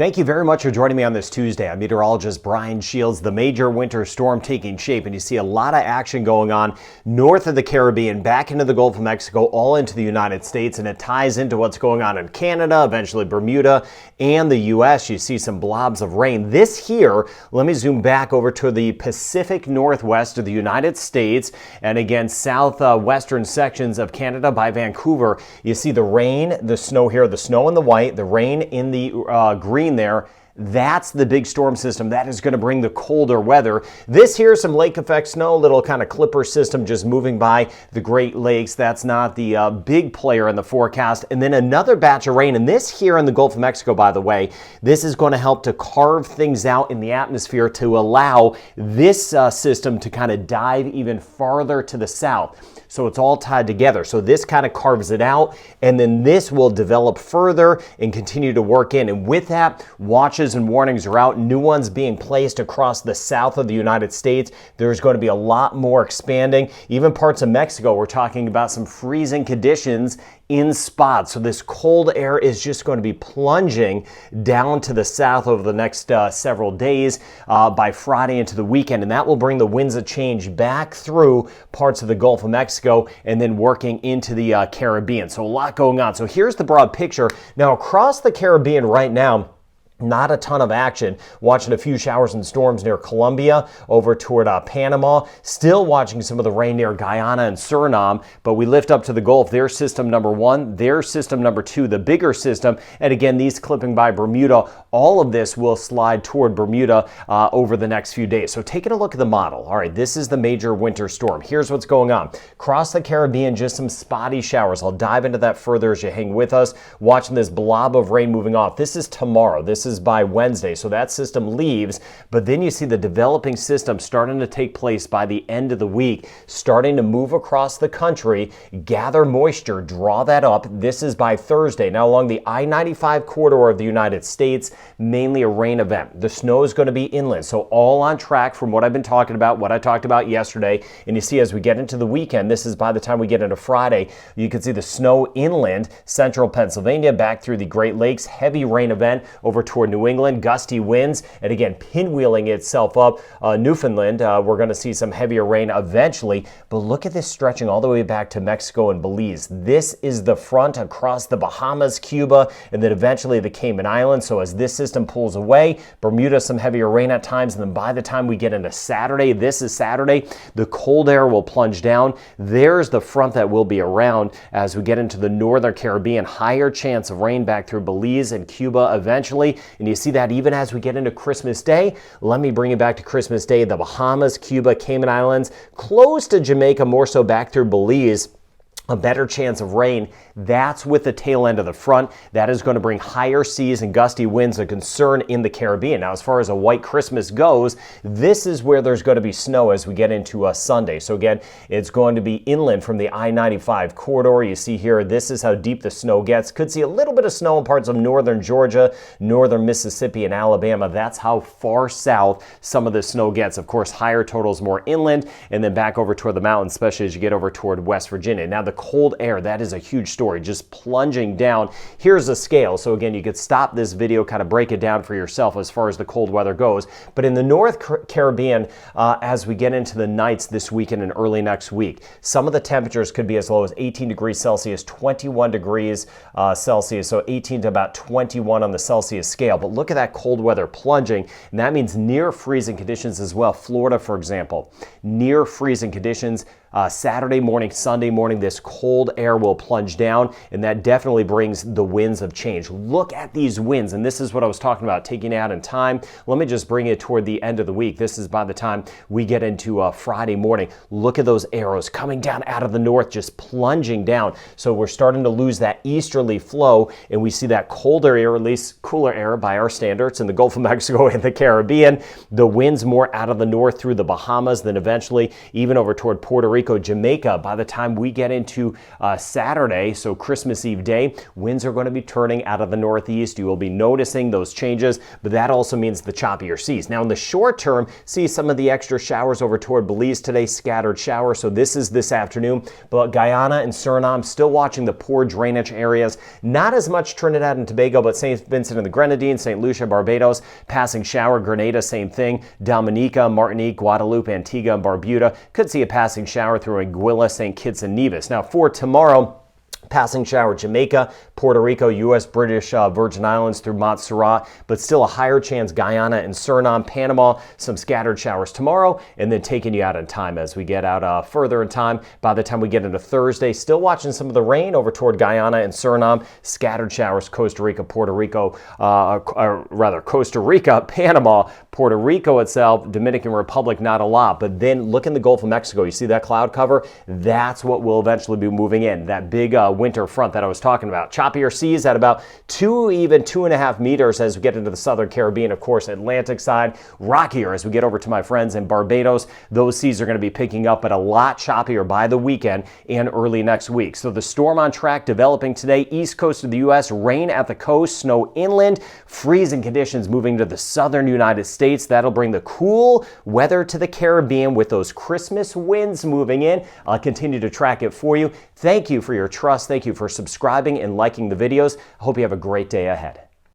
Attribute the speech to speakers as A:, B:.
A: Thank you very much for joining me on this Tuesday. I'm meteorologist Brian Shields. The major winter storm taking shape, and you see a lot of action going on north of the Caribbean, back into the Gulf of Mexico, all into the United States, and it ties into what's going on in Canada, eventually Bermuda, and the U.S. You see some blobs of rain. This here, let me zoom back over to the Pacific Northwest of the United States, and again, southwestern sections of Canada by Vancouver. You see the rain, the snow here, the snow in the white, the rain in the green there. That's the big storm system that is going to bring the colder weather. This here, some lake effect snow, little kind of clipper system just moving by the Great Lakes. That's not the big player in the forecast. And then another batch of rain. And this here in the Gulf of Mexico, by the way, this is going to help to carve things out in the atmosphere to allow this system to kind of dive even farther to the south. So it's all tied together. So this kind of carves it out, and then this will develop further and continue to work in. And with that, watches and warnings are out. New ones being placed across the south of the United States. There's going to be a lot more expanding. Even parts of Mexico, we're talking about some freezing conditions in spots. So this cold air is just going to be plunging down to the south over the next several days by Friday into the weekend. And that will bring the winds of change back through parts of the Gulf of Mexico and then working into the Caribbean. So a lot going on. So here's the broad picture. Now across the Caribbean right now, not a ton of action. Watching a few showers and storms near Colombia, over toward Panama. Still watching some of the rain near Guyana and Suriname, but we lift up to the Gulf. Their system number one, their system number two, the bigger system. And again, these clipping by Bermuda. All of this will slide toward Bermuda over the next few days. So taking a look at the model. All right, this is the major winter storm. Here's what's going on. Across the Caribbean, just some spotty showers. I'll dive into that further as you hang with us. Watching this blob of rain moving off. This is tomorrow. This is by Wednesday, so that system leaves, but then you see the developing system starting to take place by the end of the week, starting to move across the country, gather moisture, draw that up. This is by Thursday. Now along the I-95 corridor of the United States, mainly a rain event. The snow is going to be inland, so all on track from what I've been talking about, what I talked about yesterday. And you see as we get into the weekend, this is by the time we get into Friday, you can see the snow inland, central Pennsylvania, back through the Great Lakes, heavy rain event over toward New England, gusty winds, and again, pinwheeling itself up. Newfoundland, we're going to see some heavier rain eventually, but look at this stretching all the way back to Mexico and Belize. This is the front across the Bahamas, Cuba, and then eventually the Cayman Islands. So as this system pulls away, Bermuda, some heavier rain at times, and then by the time we get into Saturday, this is Saturday, the cold air will plunge down. There's the front that will be around as we get into the northern Caribbean. Higher chance of rain back through Belize and Cuba eventually, and you see that even as we get into Christmas Day. Let me bring it back to Christmas Day. The Bahamas, Cuba, Cayman Islands, close to Jamaica, more so back through Belize. A better chance of rain. That's with the tail end of the front. That is going to bring higher seas and gusty winds, a concern in the Caribbean. Now, as far as a white Christmas goes, this is where there's going to be snow as we get into Sunday. So again, it's going to be inland from the I-95 corridor. You see here, this is how deep the snow gets. Could see a little bit of snow in parts of northern Georgia, northern Mississippi, and Alabama. That's how far south some of the snow gets. Of course, higher totals more inland, and then back over toward the mountains, especially as you get over toward West Virginia. Now, the cold air, that is a huge story, just plunging down. Here's a scale. So again, you could stop this video, kind of break it down for yourself as far as the cold weather goes. But in the North Caribbean, as we get into the nights this weekend and early next week, some of the temperatures could be as low as 18 degrees Celsius, 21 degrees Celsius, so 18 to about 21 on the Celsius scale. But look at that cold weather plunging, and that means near freezing conditions as well. Florida, for example, near freezing conditions. Saturday morning, Sunday morning, this cold air will plunge down, and that definitely brings the winds of change. Look at these winds, and this is what I was talking about, taking it out in time. Let me just bring it toward the end of the week. This is by the time we get into Friday morning. Look at those arrows coming down out of the north, just plunging down. So we're starting to lose that easterly flow, and we see that colder air, at least cooler air by our standards, in the Gulf of Mexico and the Caribbean. The winds more out of the north through the Bahamas, then eventually even over toward Puerto Rico Rico, Jamaica. By the time we get into Saturday, so Christmas Eve day, winds are going to be turning out of the northeast. You will be noticing those changes, but that also means the choppier seas. Now in the short term, see some of the extra showers over toward Belize today, scattered showers. So this is this afternoon, but Guyana and Suriname still watching the poor drainage areas. Not as much Trinidad and Tobago, but St. Vincent and the Grenadines, St. Lucia, Barbados, passing shower. Grenada, same thing. Dominica, Martinique, Guadeloupe, Antigua, and Barbuda could see a passing shower through Anguilla, St. Kitts and Nevis. Now for tomorrow, passing shower Jamaica, Puerto Rico, U.S. British Virgin Islands through Montserrat, but still a higher chance Guyana and Suriname, Panama, some scattered showers tomorrow, and then taking you out in time as we get out further in time. By the time we get into Thursday, still watching some of the rain over toward Guyana and Suriname, scattered showers Costa Rica, Puerto Rico, Costa Rica, Panama, Puerto Rico itself, Dominican Republic, not a lot, but then look in the Gulf of Mexico. You see that cloud cover? That's what will eventually be moving in, that big winter front that I was talking about. Choppier seas at about 2.5 meters as we get into the southern Caribbean, of course, Atlantic side. Rockier as we get over to my friends in Barbados. Those seas are going to be picking up, but a lot choppier by the weekend and early next week. So the storm on track developing today, east coast of the U.S., rain at the coast, snow inland, freezing conditions moving to the southern United States. That'll bring the cool weather to the Caribbean with those Christmas winds moving in. I'll continue to track it for you. Thank you for your trust. Thank you for subscribing and liking the videos. I hope you have a great day ahead.